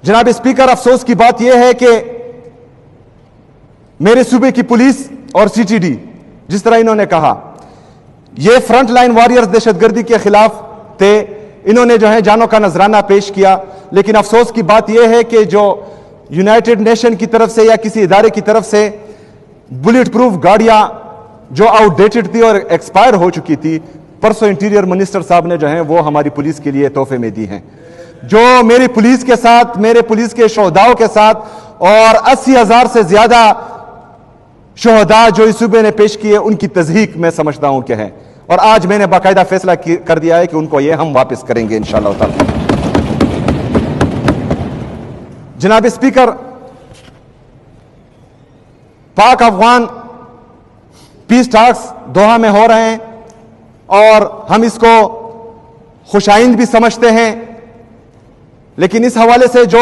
جناب اسپیکر، افسوس کی بات یہ ہے کہ میرے صوبے کی پولیس اور سی ٹی ڈی، جس طرح انہوں نے کہا، یہ فرنٹ لائن وارئرز دہشت گردی کے خلاف تھے، انہوں نے جو ہے جانوں کا نذرانہ پیش کیا، لیکن افسوس کی بات یہ ہے کہ جو یونائٹڈ نیشن کی طرف سے یا کسی ادارے کی طرف سے بلٹ پروف گاڑیاں جو آؤٹ ڈیٹڈ تھی اور ایکسپائر ہو چکی تھی، پرسوں انٹیریئر منسٹر صاحب نے جو ہیں وہ ہماری پولیس کے لیے تحفے میں دی ہیں، جو میری پولیس کے ساتھ، میرے پولیس کے شہداؤں کے ساتھ، اور 80,000 سے زیادہ شہداء جو اس صوبے نے پیش کیے، ان کی تضحیق میں سمجھتا ہوں کہ ہے، اور آج میں نے باقاعدہ فیصلہ کر دیا ہے کہ ان کو یہ ہم واپس کریں گے انشاءاللہ تعالی۔ جناب اسپیکر، پاک افغان پیس ٹاکس دوحہ میں ہو رہے ہیں اور ہم اس کو خوش آئند بھی سمجھتے ہیں، لیکن اس حوالے سے جو